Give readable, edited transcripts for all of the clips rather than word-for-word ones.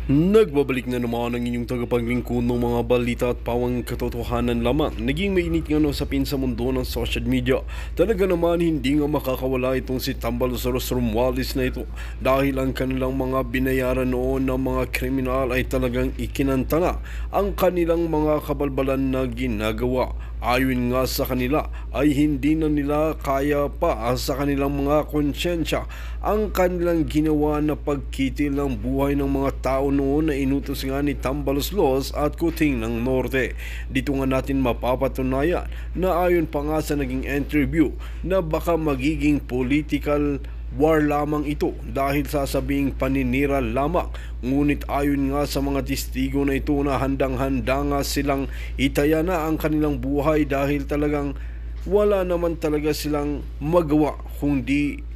Nagbabalik na naman ang inyong tagapaglingkod ng mga balita at pawang katotohanan lamang. Naging mainit nga usapin sa mundo ng social media. Talaga naman hindi nga makakawala itong si Tambalosros Romualdez na ito dahil ang kanilang mga binayaran noon ng mga kriminal ay talagang ikinanta na ang kanilang mga kabalbalan na ginagawa. Ayon nga sa kanila ay hindi na nila kaya pa sa kanilang mga konsyensya ang kanilang ginawa na pagkitil ng buhay ng mga tao noon na inutos nga ni Tambaloslos at Kuting ng Norte. Dito nga natin mapapatunayan na ayon pa nga sa naging interview na baka magiging political war lamang ito dahil sasabing paninira lamang. Ngunit ayon nga sa mga testigo na ito na handang-handa nga silang itaya na ang kanilang buhay dahil talagang wala naman talaga silang magawa kundi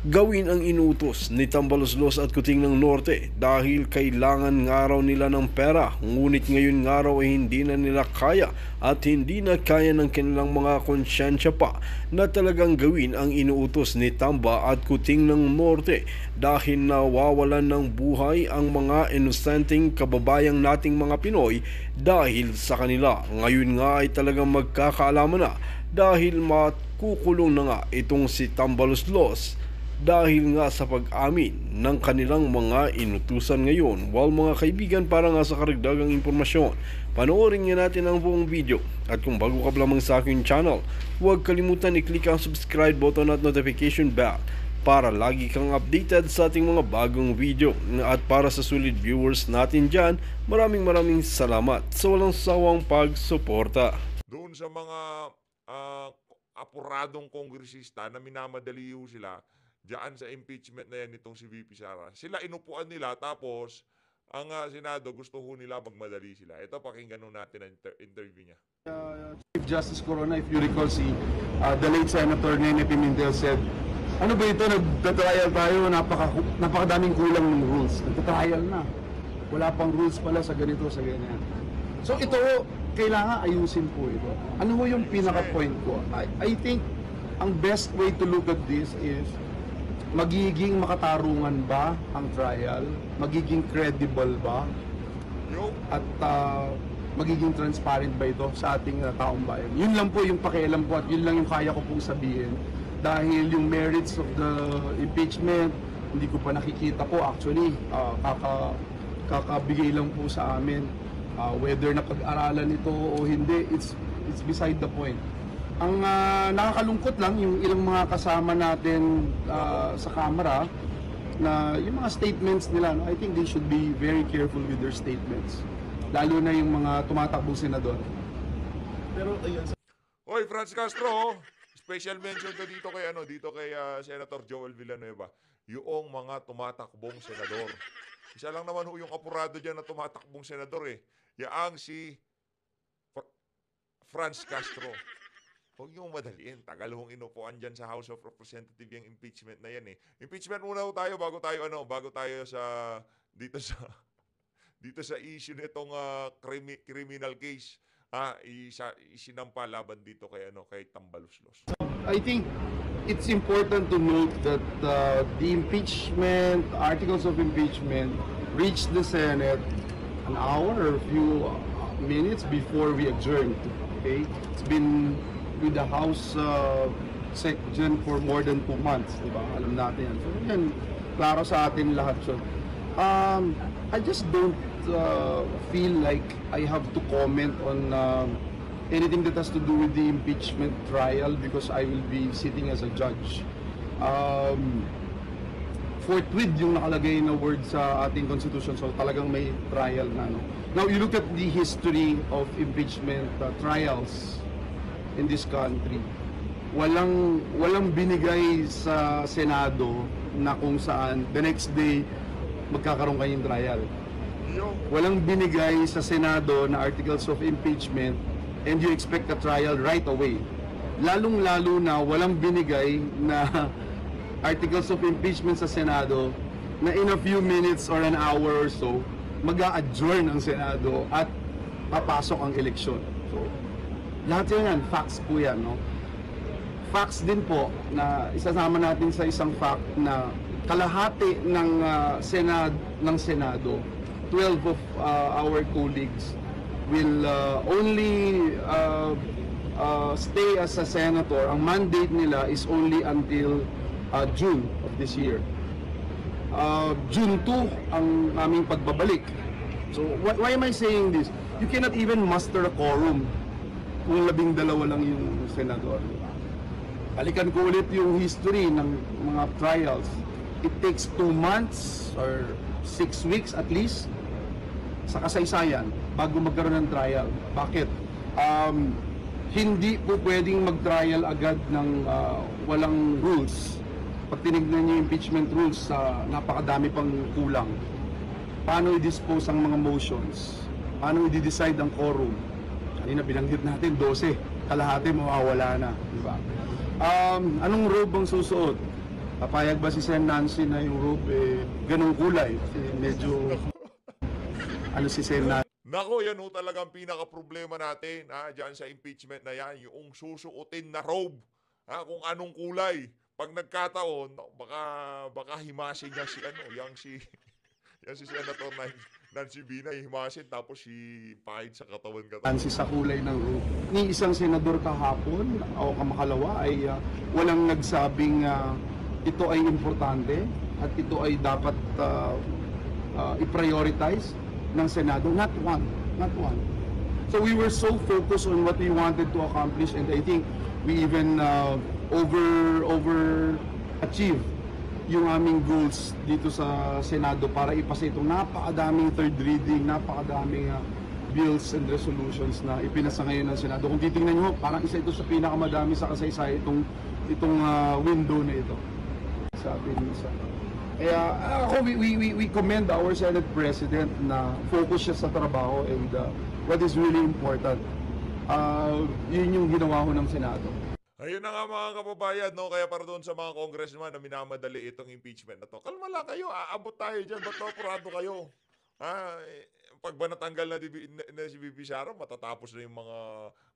gawin ang inutos ni Tambaloslos at Kuting ng Norte dahil kailangan nga raw nila ng pera, ngunit ngayon nga raw ay hindi na nila kaya at hindi na kaya ng kanilang mga konsyensya pa na talagang gawin ang inuutos ni Tamba at Kuting ng Norte dahil nawawalan ng buhay ang mga inosenteng kababayang nating mga Pinoy dahil sa kanila. Ngayon nga ay talagang magkakaalaman na dahil makukulong na nga itong si Tambaloslos dahil nga sa pag-amin ng kanilang mga inutusan ngayon. Well mga kaibigan, para nga sa karagdagang impormasyon, panoorin nga natin ang buong video. At kung bago ka lamang sa aking channel, huwag kalimutan i-click ang subscribe button at notification bell para lagi kang updated sa ating mga bagong video. At para sa solid viewers natin dyan, maraming salamat sa walang sawang pagsuporta. Doon sa mga apuradong kongresista na minamadali sila diyan sa impeachment na yan nitong si VP Sara. Sila inupuan nila tapos ang Senado gusto nila magmadali sila. Ito, pakinggan natin ang interview niya. Chief Justice Corona, if you recall, the late Senator Nene Pimentel said, ano ba ito, nagtatrial tayo, napakadaming kulang ng rules. Nagtatrial na. Wala pang rules pala sa ganito, sa ganyan. So ito, kailangan ayusin po ito. Ano ho yung pinaka-point ko? I think ang best way to look at this is magiging makatarungan ba ang trial? Magiging credible ba? At magiging transparent ba ito sa ating taong bayan? Yun lang po yung pakialam ko at yun lang yung kaya ko pong sabihin. Dahil yung merits of the impeachment, hindi ko pa nakikita po actually. Kakabigay lang po sa amin. Whether napag-aralan ito o hindi, it's beside the point. Ang nakakalungkot lang yung ilang mga kasama natin sa Kamara na yung mga statements nila, no? I think they should be very careful with their statements. Lalo na yung mga tumatakbong senador. Pero ayun. Hoy, Franz Castro, special mention ka dito kay Senator Joel Villanueva. Yung mga tumatakbong senador. Isa lang naman yung apurado diyan na tumatakbong senador eh. Yaang si Franz Castro. Huwag niyong madaliin. Tagal hong inupuan dyan sa House of Representatives yung impeachment na yan eh. Impeachment muna tayo bago tayo dito sa issue nitong criminal case. Isinampa laban dito kay Tambaloslos. I think it's important to note that the impeachment, articles of impeachment reached the Senate an hour or a few minutes before we adjourned. Okay? It's been with the House section for more than 2 months, di ba? Alam natin yan. So, yan, klaro sa atin lahat yun. I just don't feel like I have to comment on anything that has to do with the impeachment trial because I will be sitting as a judge. Forthwith yung nakalagay na word sa ating constitution, so talagang may trial na. No? Now, you look at the history of impeachment trials in this country. Walang binigay sa Senado na kung saan the next day magkakaroon kayong trial. Walang binigay sa Senado na articles of impeachment and you expect a trial right away. Lalong-lalo na walang binigay na articles of impeachment sa Senado na in a few minutes or an hour or so mag-a-adjourn ang Senado at papasok ang eleksyon. So, lahat yan, facts po yan, no? Facts din po na isasama natin sa isang fact na kalahati ng ng Senado, 12 of our colleagues will only stay as a senator. Ang mandate nila is only until June of this year. June 2 ang aming pagbabalik. So why am I saying this? You cannot even muster a quorum kung 12 lang yung senador. Balikan ko ulit yung history ng mga trials. It takes 2 months or 6 weeks at least sa kasaysayan bago magkaroon ng trial. Bakit? Hindi po pwedeng mag-trial agad ng walang rules. Pag tinignan niyo yung impeachment rules, napakadami pang kulang. Paano i-dispose ang mga motions? Paano i-decide ang quorum? Kanina binanggit natin, 12. Kalahati mawawala na. Diba? Anong robe ang susuot? Papayag ba si Sen. Nancy na yung robe ganong kulay? Kasi medyo si Sen. Nancy. Nako, yan ho talagang pinaka-problema natin dyan sa impeachment na yan, yung susuotin na robe, kung anong kulay. Pag nagkataon, baka himasin niya si Senator Nancy Binay, himasin tapos si pahid sa katawan. Nancy sa kulay ng robe. Ni isang senador kahapon o kamakalawa ay walang nagsabing ito ay importante at ito ay dapat i-prioritize ng Senado. Not one. So we were so focused on what we wanted to accomplish, and I think we even overachieve yung aming goals dito sa Senado para ipasa itong napakadaming third reading, napakadaming bills and resolutions na ipinasa ngayon ng Senado. Kung titingnan nyo, parang isa ito sa pinakamadami sa kasaysayan itong window na ito. Sabi ni isa. Kaya ako, we commend our Senate President na focus siya sa trabaho and what is really important. Yun yung ginawa ko ng Senado. Ayun na nga mga kababayan, no? Kaya para doon sa mga congressman na minamadali itong impeachment na to, kalma lang kayo, aabot tayo dyan, ba't naapurado kayo? Pag ba natanggal na si VP Sara, matatapos na yung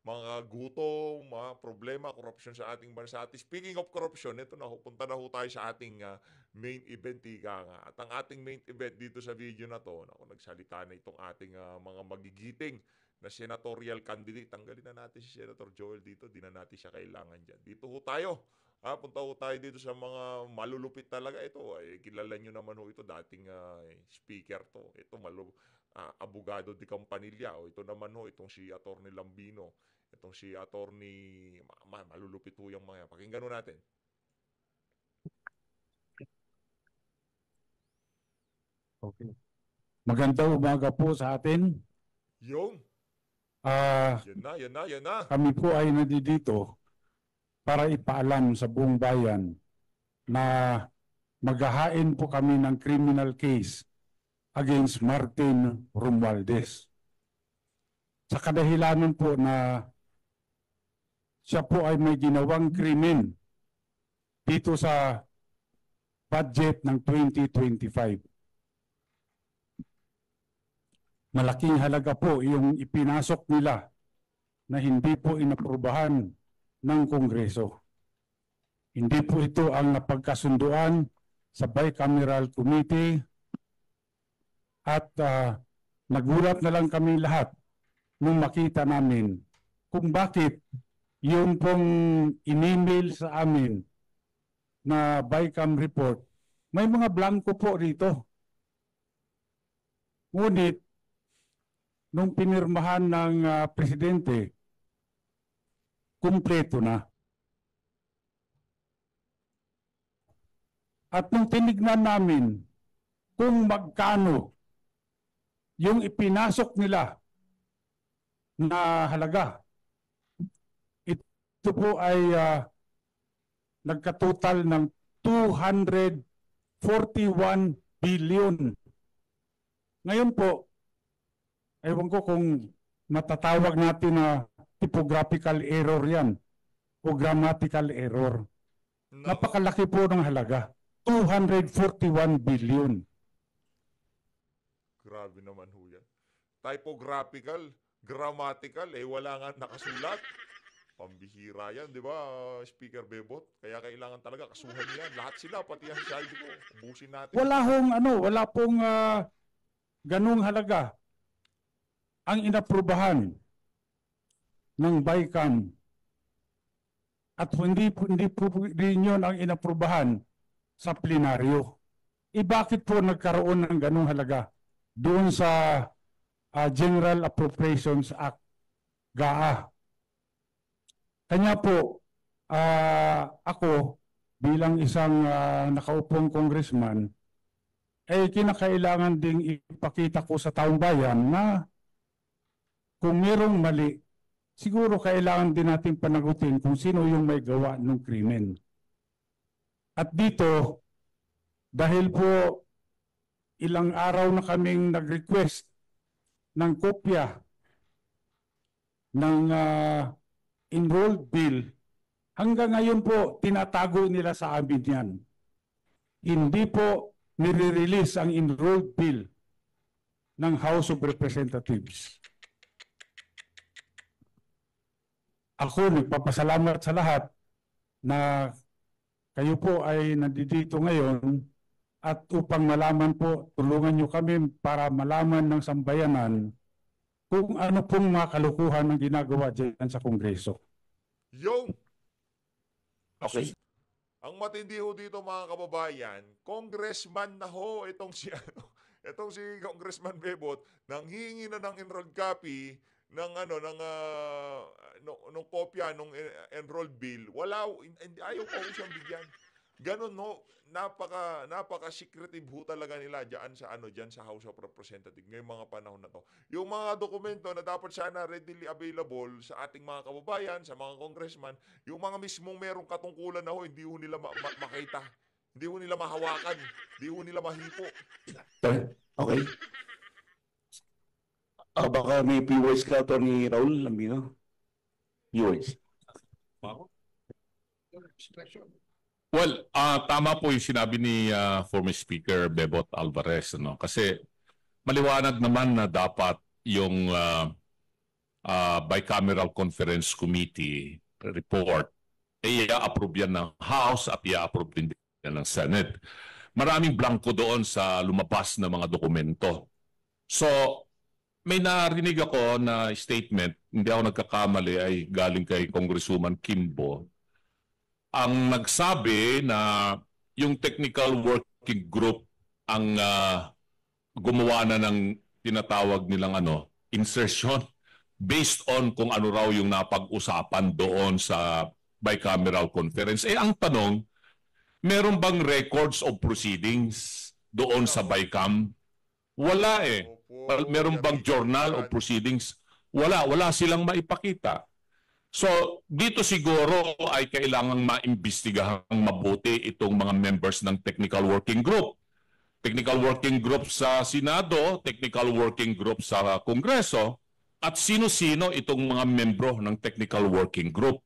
mga gutom, mga problema, korupsyon sa ating bansa. At speaking of corruption, ito na, punta na ho tayo sa ating main event, ika nga. At ang ating main event dito sa video na to, nagsalita na itong ating mga magigiting na senatorial candidate. Tanggalin na natin si Senator Joel dito, di na natin siya kailangan dyan. Dito ho tayo. Punta ho tayo dito sa mga malulupit talaga. Ito, kilala nyo naman ho ito, dating speaker to. Ito, abogado di Campanilla. Ito naman ho, itong si Attorney Lambino. Itong si Attorney, malulupit ho yung mga. Pakinggan ho natin. Okay. Magandang umaga po sa atin. Yung? Yan na. Kami po ay nandito para ipaalam sa buong bayan na maghahain po kami ng criminal case against Martin Romualdez. Sa kadahilanan po na siya po ay may ginawang krimen dito sa budget ng 2025. Malaking halaga po yung ipinasok nila na hindi po inaprubahan ng Kongreso. Hindi po ito ang napagkasunduan sa Bicameral Committee at nagulat na lang kami lahat nung makita namin kung bakit yung pong in-email sa amin na Bicam report, may mga blanco po rito. Ngunit, nung pinirmahan ng presidente, kumpleto na. At nung tinignan namin kung magkano yung ipinasok nila na halaga, ito po ay nagkatotal ng 241 billion. Ngayon po, ewan ko kung matatawag natin na typographical error yan o grammatical error. No. Napakalaki po ng halaga. 241 billion. Grabe naman ho yan. Typographical, grammatical, wala nga nakasulat. Pambihira yan, di ba, Speaker Bebot? Kaya kailangan talaga kasuhan yan. Lahat sila, pati ang saldo ko. Ubusin natin. Wala pong ganung halaga ang inaprubahan ng BICAM at hindi po rin yun ang inaprubahan sa plenaryo. Bakit po nagkaroon ng ganung halaga doon sa General Appropriations Act, GAA? Kanya po, ako bilang isang nakaupong congressman, ay kinakailangan ding ipakita ko sa taong bayan na kung mayroong mali, siguro kailangan din natin panagutin kung sino yung may gawa ng krimen. At dito, dahil po ilang araw na kaming nag-request ng kopya ng enrolled bill, hanggang ngayon po tinatago nila sa amin yan. Hindi po nire-release ang enrolled bill ng House of Representatives. Ako nagpapasalamat sa lahat na kayo po ay nandito ngayon at upang malaman po, tulungan nyo kami para malaman ng sambayanan kung ano pong mga kalukuhan ang ginagawa dyan sa Kongreso. Yung! Okay. Ang matindi ho dito mga kababayan, congressman na ho itong si Congressman Bebot nang hihingi na ng enrolled copy ng nung kopya nung enrolled bill. Ayaw pa ho siyang bigyan. Ganon no, napaka secretive ho talaga nila diyan sa House of Representatives ngayong mga panahon na to. Yung mga dokumento na dapat sana readily available sa ating mga kababayan, sa mga congressman, yung mga mismong merong katungkulan na ho, hindi ho nila makita. Hindi ho nila mahawakan, hindi ho nila mahipo. Okay. Baka may viewers ka, Atty. Raul Lambino. Viewers. Well, tama po yung sinabi ni former Speaker Bebot Alvarez, no? Kasi maliwanag naman na dapat yung Bicameral Conference Committee report ay i-approve yan ng House at i-approve din yan ng Senate. Maraming blanco doon sa lumabas na mga dokumento. So, may narinig ako na statement, hindi ako nagkakamali, ay galing kay Congresswoman Kimbo. Ang nagsabi na yung technical working group ang gumawa na ng tinatawag nilang insertion based on kung ano raw yung napag-usapan doon sa bicameral conference. Ang tanong, meron bang records of proceedings doon sa BICAM? Wala eh. Meron bang journal of proceedings? Wala silang maipakita. So, dito siguro ay kailangang maimbestigahang mabuti itong mga members ng Technical Working Group. Technical Working Group sa Senado, Technical Working Group sa Kongreso, at sino-sino itong mga membro ng Technical Working Group.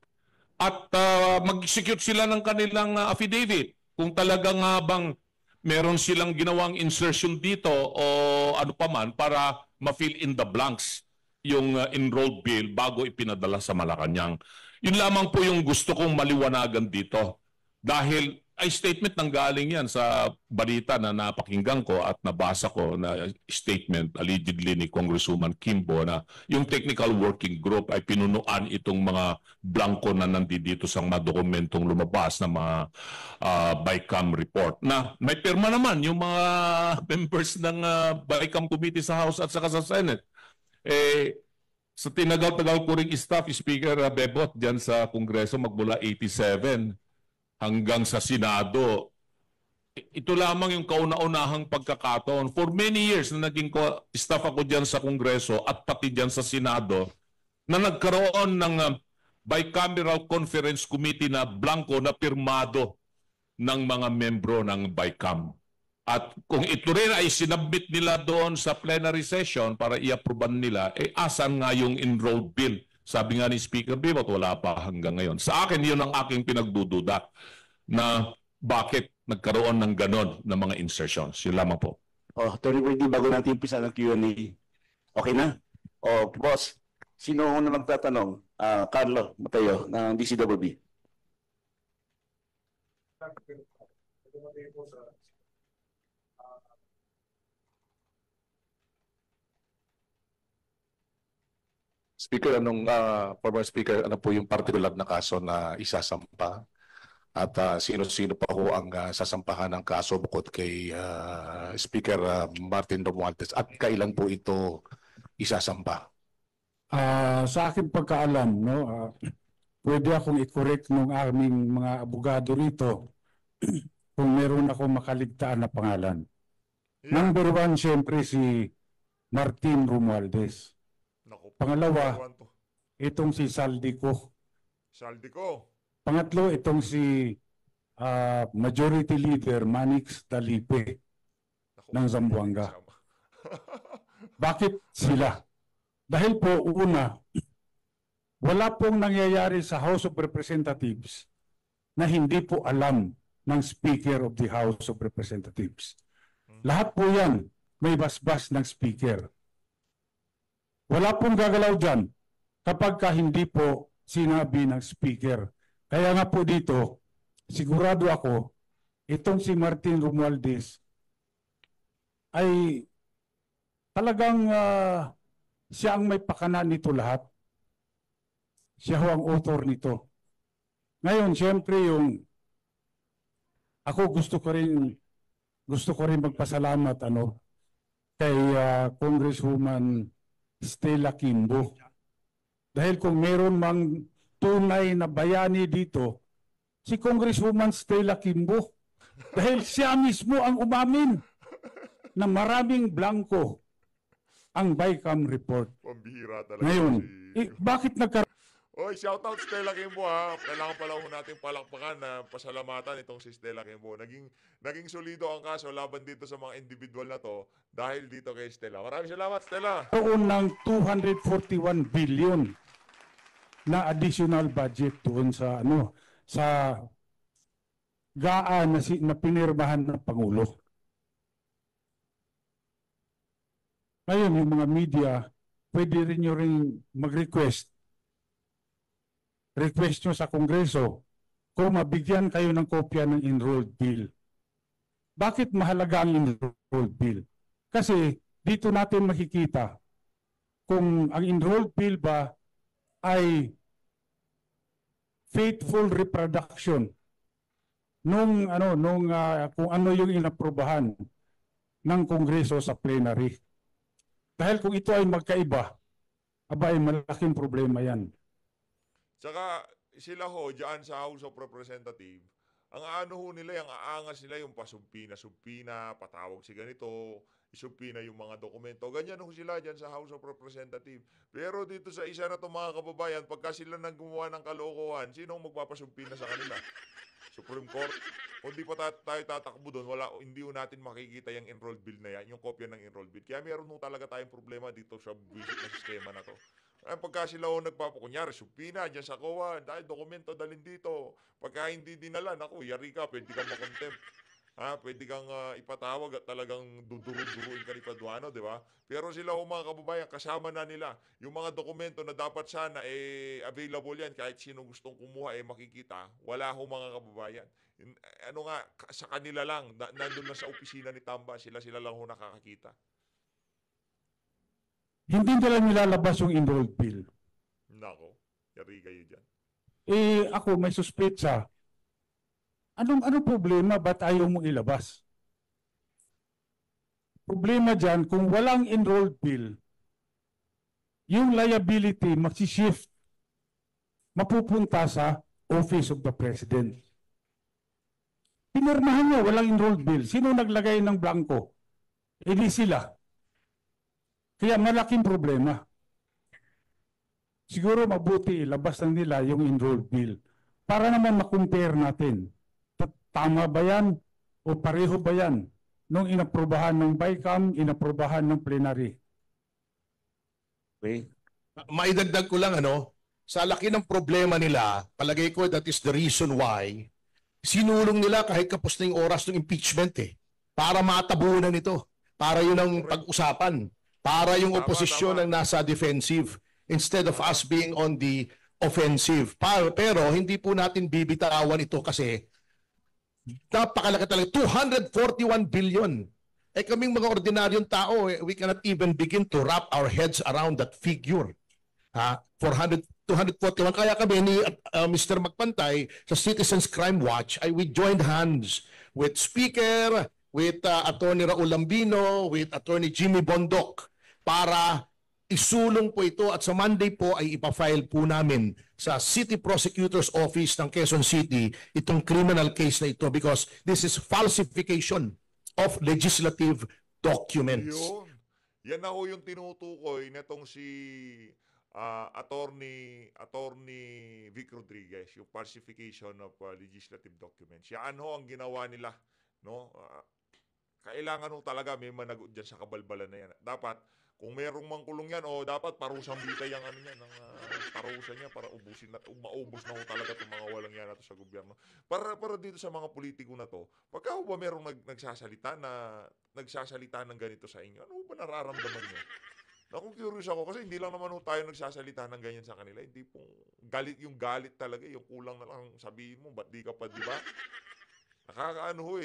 At mag-execute sila ng kanilang affidavit. Kung talagang bang meron silang ginawang insertion dito o ano pa man para ma-fill in the blanks yung enrolled bill bago ipinadala sa Malacanang. Yun lamang po yung gusto kong maliwanagan dito. Dahil ay statement nang galing yan sa balita na napakinggan ko at nabasa ko na statement allegedly ni Congresswoman Kimbo na yung technical working group ay pinunuan itong mga blanco na nandito sa mga dokumentong lumabas na mga BICAM report. Na may pirma naman yung mga members ng BICAM committee sa House at saka sa Senate. Sa tinagal-tagal ko ring staff, Speaker Bebot, dyan sa Kongreso magmula 87 hanggang sa Senado, ito lamang yung kauna-unahang pagkakataon. For many years na naging staff ako dyan sa Kongreso at pati dyan sa Senado, na nagkaroon ng Bicameral Conference Committee na blanco na pirmado ng mga membro ng BICAM. At kung ito rin ay sinabit nila doon sa plenary session para i-approvean nila, asan nga yung enrolled bill? Sabi nga ni Speaker Bebot, wala pa hanggang ngayon. Sa akin, yun ang aking pinagdududa na bakit nagkaroon ng ganon na mga insertions. Yun lamang po. Atty. Brady, bago natin umpisa ng Q&A, okay na? Boss, sino na magtatanong? Carlo Mateo ng DCWB. Speaker, former Speaker, ano po yung particular na kaso na isasampa? At sino-sino pa ho ang sasampahan ng kaso bukod kay Speaker Martin Romualdez? At kailan po ito isasampa? Sa aking pagkaalam, no, pwede akong i-correct ng aming mga abogado rito kung meron ako makaligtaan na pangalan. Number one, siyempre si Martin Romualdez. Naku, Pangalawa, ewan to. itong si Saldico. Saldico. Pangatlo, itong si Majority Leader Manix Dalipe Naku, ng Zamboanga. kasama. Bakit sila? Dahil po, una, wala pong nangyayari sa House of Representatives na hindi po alam ng Speaker of the House of Representatives. Lahat po yan may basbas ng Speaker. Wala pong gagalaw dyan kapag hindi po sinabi ng Speaker. Kaya nga po dito, sigurado ako, itong si Martin Romualdez ay talagang siya ang may pakana nito lahat. Siya ho ang author nito. Ngayon, siyempre ako gusto ko rin magpasalamat kay Congresswoman Stella Kimbo. Dahil kung meron mang tunay na bayani dito, si Congresswoman Stella Kimbo. Dahil siya mismo ang umamin na maraming blanco ang BICAM report. Pambihira talaga. Ngayon, bakit Oy, shoutout Stella Kimbo ha. Kailangan pala ho natin palakpakan na pasalamatan itong si Stella Kimbo. Naging solido ang kaso laban dito sa mga individual na to dahil dito kay Stella. Maraming salamat, Stella. Noon ng 241 billion na additional budget doon sa GAA na pinirmahan ng Pangulo. Ngayon, yung mga media, pwede rin nyo rin mag-request nyo sa Kongreso kung mabigyan kayo ng kopya ng enrolled bill. Bakit mahalaga ang enrolled bill? Kasi dito natin makikita kung ang enrolled bill ba ay faithful reproduction kung ano yung inaprobahan ng Kongreso sa plenary. Dahil kung ito ay magkaiba, ay malaking problema yan. Tsaka sila ho, dyan sa House of Representatives, ang ano ho nila, yung aangas nila yung pasumpina, patawag si ganito, isumpina yung mga dokumento. Ganyan ho sila dyan sa House of Representatives. Pero dito sa isa na to mga kababayan, pagka sila nang gumawa ng kalokohan, sino ang magpapasumpina sa kanila? Supreme Court? O di pa tayo tatakbo doon, hindi ho natin makikita yung enrolled bill na yan, yung kopya ng enrolled bill. Kaya meron ho talaga tayong problema dito sa visit na sistema na to. Ay, pagka sila ho nagpapakunyari, supina, dyan sa COA, dahil dokumento dalhin dito. Pagka hindi dinala, naku, yari ka, pwede kang makontempt. Pwede kang ipatawag at talagang duduro-duruin ka ni Paduano, di ba? Pero sila ho mga kababayan, kasama na nila. Yung mga dokumento na dapat sana available yan, kahit sino gustong kumuha makikita, wala ho mga kababayan. Sa kanila lang, nandun lang sa opisina ni Tamba, sila lang ho nakakakita. Hindi nila nilalabas yung enrolled bill. Nako, yari kayo dyan. Ako may suspetsa. Anong problema? Ba't ayaw mong ilabas? Problema dyan, kung walang enrolled bill, yung liability magsishift, mapupunta sa Office of the President. Pinirmahan niya, walang enrolled bill. Sino naglagay ng blanco? Hindi sila. Kaya malaking problema. Siguro mabuti ilabas na nila yung enrolled bill para naman makumpare natin. Tama ba yan o pareho ba yan nung inaprobahan ng BICAM, inaprobahan ng plenary? Okay. Maidagdag ko lang sa laki ng problema nila, palagay ko that is the reason why sinulong nila kahit kapos na yung oras ng impeachment para matabunan ito, para yun ang pag-usapan. Para yung oposisyon ang nasa defensive instead of us being on offensive. Pero hindi po natin bibitawan ito kasi napakalaki talaga. 241 billion. Eh kaming mga ordinaryong tao, we cannot even begin to wrap our heads around that figure. 241. Kaya kami ni Mr. Magpantay sa Citizens Crime Watch, we joined hands with Speaker, with Attorney Raul Lambino, with Attorney Jimmy Bondoc para isulong po ito at sa Monday po ay ipafile po namin sa City Prosecutor's Office ng Quezon City itong criminal case na ito because this is falsification of legislative documents. Yan na ho yung tinutukoy netong si Attorney Vic Rodriguez, yung falsification of legislative documents. Yan ho ang ginawa nila, no? Kailangan ho talaga may managot dyan sa kabalbalan na yan. Dapat kung merong mangkulong yan, dapat parusang bita yung ano niya, ng parusa niya para ubusin na, maubos na ho talaga itong mga walang yan nato sa gobyerno. Para dito sa mga politiko na to, pagka ba merong nagsasalita ng ganito sa inyo, ano ba nararamdaman niyo? Ako curious ako kasi hindi lang naman ho tayo nagsasalita ng ganyan sa kanila. Hindi pong galit talaga, yung kulang na lang sabihin mo, ba't di ka pa, di ba? Nakakaano ho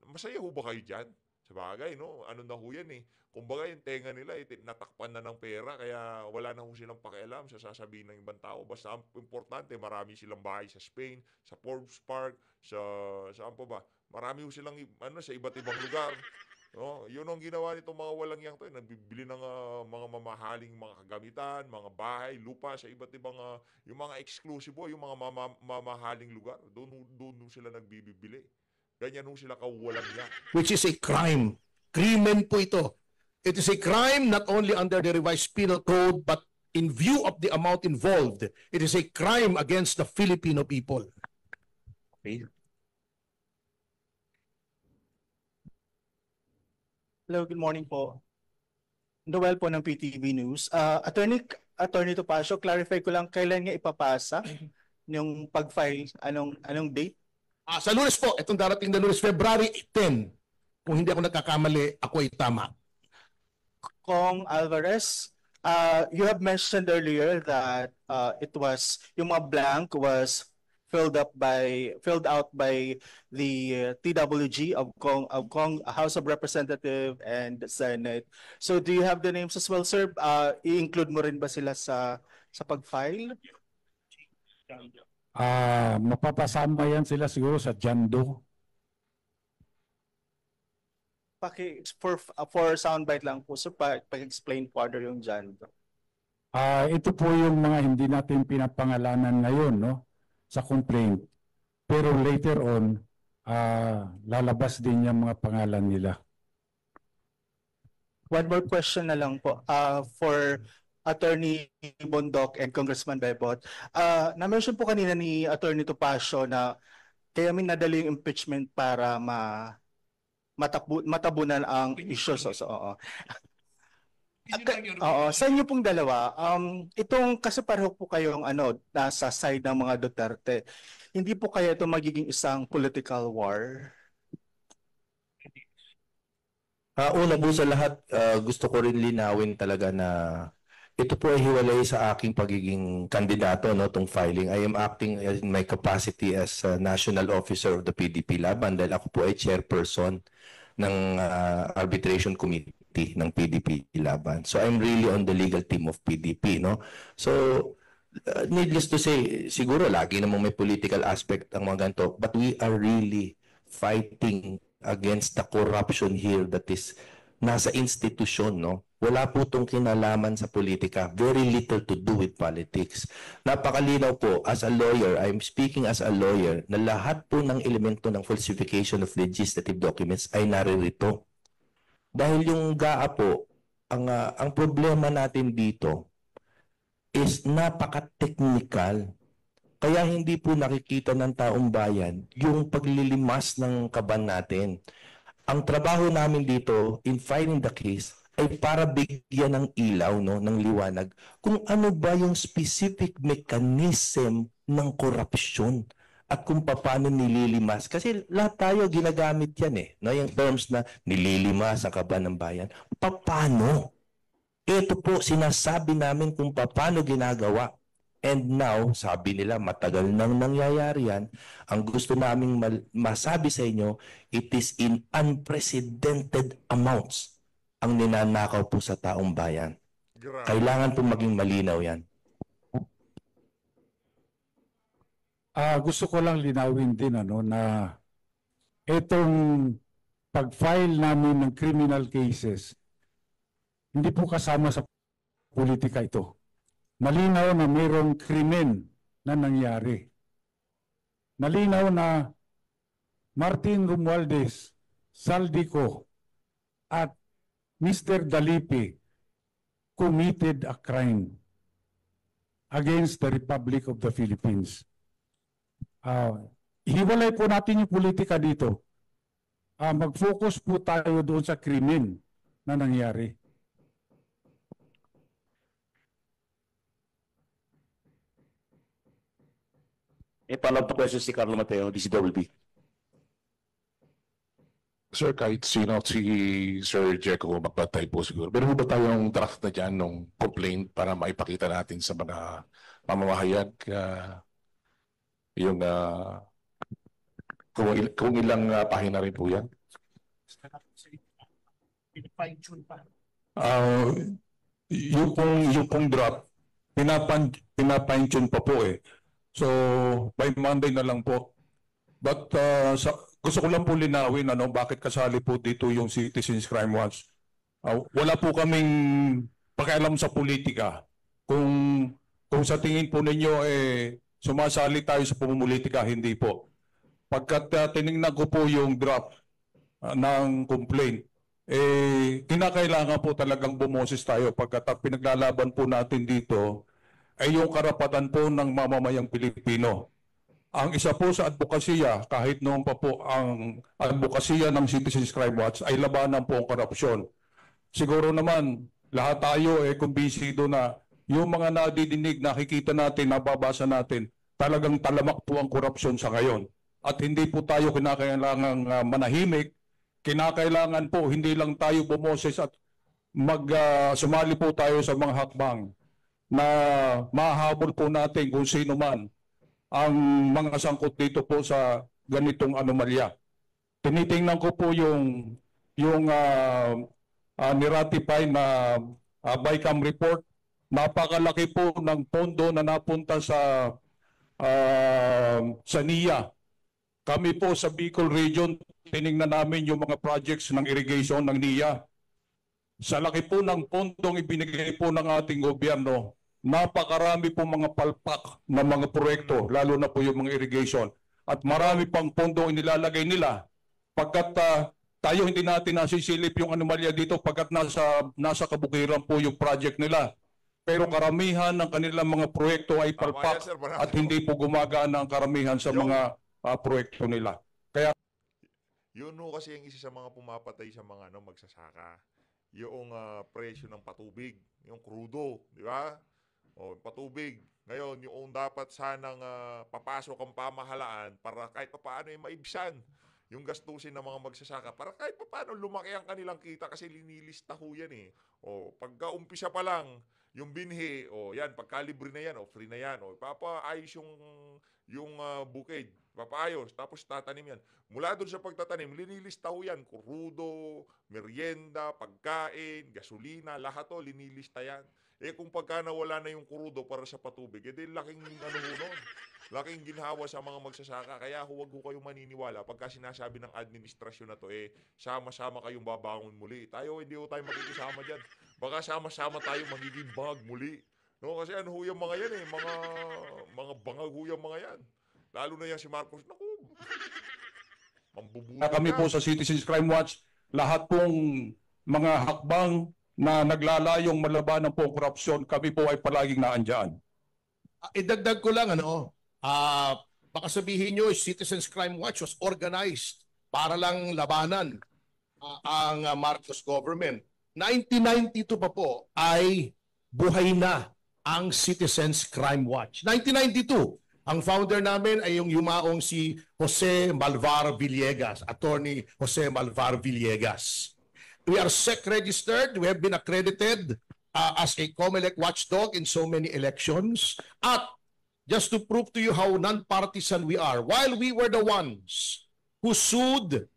masaya ho ba kayo dyan? Sabagay, no? Ano na ho yan eh. Kumbaga yung tenga nila, natakpan na ng pera, kaya wala na ho silang pakialam sa sasabihin ng ibang tao. Basta ang importante, marami silang bahay sa Spain, sa Forbes Park, saan pa ba? Marami ho silang sa iba't ibang lugar. No? Yun ang ginawa nitong mga walang yang to. Nagbibili ng mga mamahaling mga kagamitan, mga bahay, lupa sa iba't ibang, yung mga exclusive, yung mga mamahaling lugar. Doon sila nagbibili. Ganyan ho sila kawalang yan. Which is a crime. Krimen po ito. It is a crime not only under the revised penal code but in view of the amount involved. It is a crime against the Filipino people. Okay. Hello, good morning po. Noel po ng PTV News. Attorney Topacio, clarify ko lang kailan nga ipapasa yung pag-file, anong date? Sa Lunes po, itong darating na Lunes, February 10. Kung hindi ako nagkakamali, ako ay tama. Kong Alvarez, you have mentioned earlier that yung mga blank was filled out by the TWG of House of Representative and Senate. So do you have the names as well, sir? I-include mo rin ba sila sa pag-file? Mapapasama yan sila siguro sa Jando. For soundbite lang po, sir, pag-explain further yung Jando. Ito po yung mga hindi natin pinapangalanan ngayon, no, sa complaint. Pero later on, lalabas din yung mga pangalan nila. One more question na lang po. For Attorney Bondoc and Congressman Bebot, na-mention po kanina ni Attorney Topacio na kaya may nadali yung impeachment para matabunan ang issues. Sa inyo pong dalawa, kasi pareho po kayong nasa side ng mga Duterte. Hindi po kaya ito magiging isang political war? Una po sa lahat, gusto ko rin linawin talaga na ito po ay hiwalay sa aking pagiging kandidato, no, tong filing. I am acting in my capacity as National Officer of the PDP Laban dahil ako po ay chairperson ng Arbitration Committee ng PDP Laban. So I'm really on the legal team of PDP, no? So needless to say, siguro lagi namang may political aspect ang mga ganito, but we are really fighting against the corruption here that is nasa institusyon, no? Wala po itong kinalaman sa politika. Very little to do with politics. Napakalinaw po, as a lawyer, I'm speaking as a lawyer, na lahat po ng elemento ng falsification of legislative documents ay naririto. Dahil yung GAA po, ang problema natin dito is napaka-technical. Kaya hindi po nakikita ng taong bayan yung paglilimas ng kaban natin. Ang trabaho namin dito in filing the case ay para bigyan ng ilaw, no, ng liwanag kung ano ba yung specific mechanism ng korupsyon at kung paano nililimas. Kasi lahat tayo ginagamit yan no, yung terms na nililimas ang kaban ng bayan. Paano? Ito po sinasabi namin kung paano ginagawa. And now, sabi nila, matagal nang nangyayari yan. Ang gusto naming masabi sa inyo, it is in unprecedented amounts ang ninanakaw po sa taong bayan. Grabe. Kailangan po maging malinaw yan. Gusto ko lang linawin din na itong pag-file namin ng criminal cases, hindi po kasama sa politika ito. Malinaw na mayroong krimen na nangyari. Malinaw na Martin Romualdez, Saldico, at Mr. Dalipi committed a crime against the Republic of the Philippines. Hiwalay po natin yung politika dito. Mag-focus po tayo doon sa krimen na nangyari. Follow-up question si Carlo Mateo, DCWB. Sir, kahit sino, si Sir Jeco magpatay po siguro. Pero ba tayong draft na dyan ng complaint para maipakita natin sa mga mamamahayag yung kung ilang pahina rin po yan? Yung pong draft, pinapine-tune pa po eh. So, by Monday na lang po. But gusto ko lang po linawin bakit kasali po dito yung Citizens Crime Watch. Wala po kaming pakialam sa politika. Kung sa tingin po ninyo sumasali tayo sa pamumulitika, hindi po. Pagkat tinignan ko po yung draft ng complaint, kinakailangan po talagang bumoses tayo pagkat pinaglalaban po natin dito ay yung karapatan po ng mamamayang Pilipino. Ang isa po sa advokasya, kahit noon pa po ang advokasya ng Citizens Crime Watch ay labanan po ang korupsyon. Siguro naman, lahat tayo kumbinsido na yung mga nadidinig, nakikita natin, nababasa natin, talagang talamak po ang korupsyon sa ngayon. At hindi po tayo kinakailangang manahimik, kinakailangan po hindi lang tayo bumoses at sumali po tayo sa mga hakbang na mahabol po natin kung sino man ang mga sangkot dito po sa ganitong anomalya. Tinitingnan ko po yung niratify na BICAM report. Napakalaki po ng pondo na napunta sa NIA. Kami po sa Bicol Region, tiningnan namin yung mga projects ng irrigation ng NIA. Sa laki po ng pondong ibinigay po ng ating gobyerno, napakarami po mga palpak na mga proyekto, lalo na po yung mga irrigation. At marami pang pondong inilalagay nila pagkat tayo hindi natin nasisilip yung anomalya dito pagkat nasa kabukiran po yung project nila. Pero karamihan ng kanilang mga proyekto ay palpak at hindi po gumagana ang karamihan sa mga proyekto nila. Kaya yun kasi yung isa sa mga pumapatay sa mga magsasaka. Yung presyo ng patubig, yung crudo, di ba? O, patubig. Ngayon, yung dapat sanang papasok ang pamahalaan para kahit papaano maibsan yung gastusin ng mga magsasaka para kahit papaano lumaki ang kanilang kita kasi linilista ho yan eh. O, pagka-umpisa pa lang, yung binhi, o yan, pagkalibre na yan, o free na yan, o papaayos yung bukid, papaayos, tapos tatanim yan. Mula doon sa pagtatanim, linilista ho yan, kurudo, merienda, pagkain, gasolina, lahat o, linilista yan. Kung pagka nawala na yung kurudo para sa patubig, edi laking laking ginhawa sa mga magsasaka. Kaya huwag ho kayong maniniwala pagka sinasabi ng administrasyon na to, sama-sama kayong babangon muli. Tayo, hindi ho tayo makikisama dyan. Baka sama-sama tayo magiging bangag muli. No? Kasi ano ho yung mga yan mga bangag ho yung mga yan. Lalo na yan si Marcos. Naku, mambubuti kami po sa Citizens Crime Watch, lahat pong mga hakbang na naglalayong malabanan po ang korupsyon, kami po ay palaging naandyan. Idagdag ko lang, baka sabihin nyo, Citizens Crime Watch was organized para lang labanan ang Marcos government. 1992 pa po ay buhay na ang Citizens Crime Watch. 1992, ang founder namin ay yung yumaong si Jose Malvar Villegas, Attorney Jose Malvar Villegas. We are SEC registered, we have been accredited as a COMELEC watchdog in so many elections. At just to prove to you how non-partisan we are, while we were the ones who sued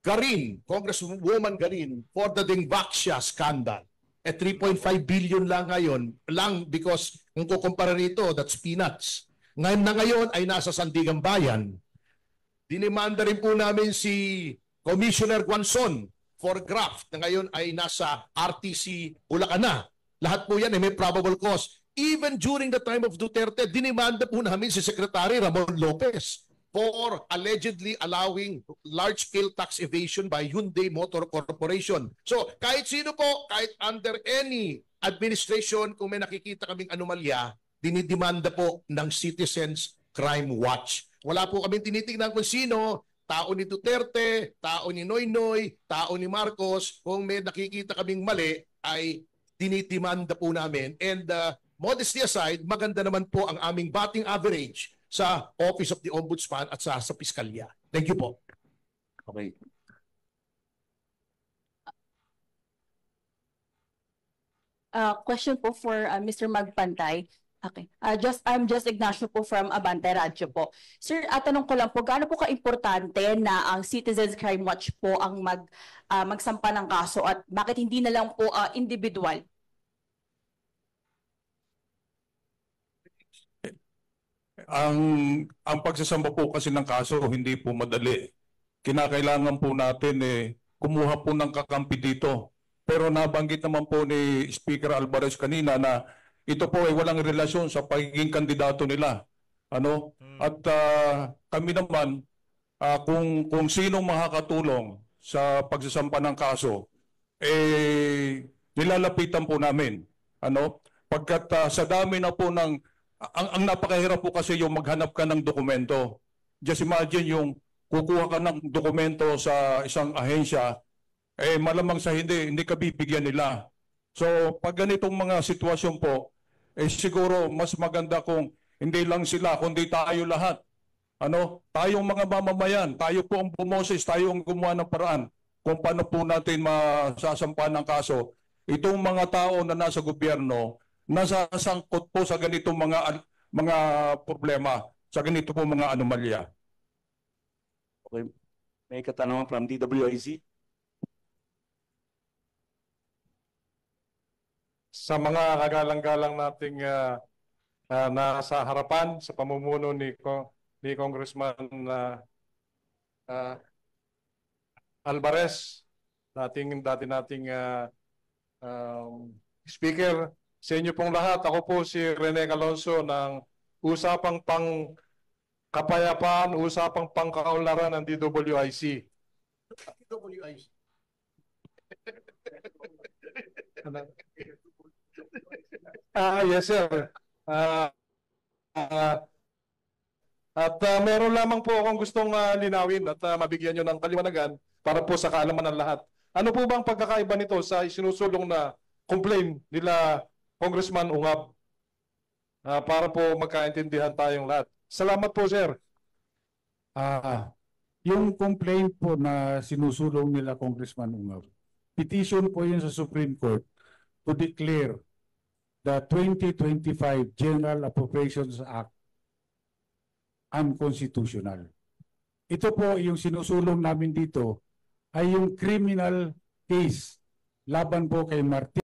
Garin, Congresswoman Garin, for the Dingbaksya scandal, 3.5 billion lang ngayon, lang because kung kukumpara rito, that's peanuts. Ngayon ay nasa Sandigan Bayan. Dinimanda rin po namin si Commissioner Guanzon for graft na ngayon ay nasa RTC Bulacan na. Lahat po yan ay may probable cause. Even during the time of Duterte, dinimanda po namin si Secretary Ramon Lopez for allegedly allowing large-scale tax evasion by Hyundai Motor Corporation. So kahit sino po, kahit under any administration, kung may nakikita kaming anomalya, dinidemanda po ng Citizens Crime Watch. Wala po kaming tinitingnan kung sino, tao ni Duterte, tao ni Noynoy, tao ni Marcos. Kung may nakikita kaming mali, ay dinidemanda po namin. And modesty aside, maganda naman po ang aming batting average sa Office of the Ombudsman at sa Piskalya. Thank you po. Okay. Question po for Mr. Magpantay. Okay. I'm just Ignacio po from Abante Radyo po. Sir, tanong ko lang po, gaano po ka-importante na ang Citizens Crime Watch po ang magsampa ng kaso at bakit hindi na lang po individual? Ang pagsasamba po kasi ng kaso hindi po madali. Kinakailangan po natin kumuha po ng kakampi dito. Pero nabanggit naman po ni Speaker Alvarez kanina na ito po ay walang relasyon sa pagiging kandidato nila. Ano? At kami naman kung sinong makakatulong sa pagsasampa ng kaso nilalapitan po namin. Ano? Pagkat sa dami na po ng ang napakahirap po kasi yung maghanap ka ng dokumento. Just imagine yung kukuha ka ng dokumento sa isang ahensya, malamang sa hindi ka bibigyan nila. So pag ganitong mga sitwasyon po, siguro mas maganda kung hindi lang sila, kundi tayo lahat. Ano? Tayong mga mamamayan, tayo po ang bumoses, tayo ang gumawa ng paraan kung paano po natin masasampan ng kaso. Itong mga tao na nasa gobyerno, nasasangkot po sa ganitong mga problema, sa ganito po mga anomalya. Okay. May katanungan from DWIC. Sa mga kagalang-galang nating nasa harapan sa pamumuno ni Congressman Alvarez, dati nating speaker, sa inyo pong lahat, ako po si Rene Alonso ng Usapang Pangkapayapaan, Usapang Pangkaunlaran ng DWIC. DWIC. Yes, sir. At meron lamang po akong gustong linawin at mabigyan nyo ng kaliwanagan para po sa kaalaman ng lahat. Ano po bang pagkakaiba nito sa isinusulong na complaint nila Congressman Ungab? Para po magkaintindihan tayong lahat. Salamat po, sir. Yung complaint po na sinusulong nila Congressman Ungab, petition po yun sa Supreme Court to declare the 2025 General Appropriations Act unconstitutional. Ito po yung sinusulong namin dito ay yung criminal case laban po kay Martin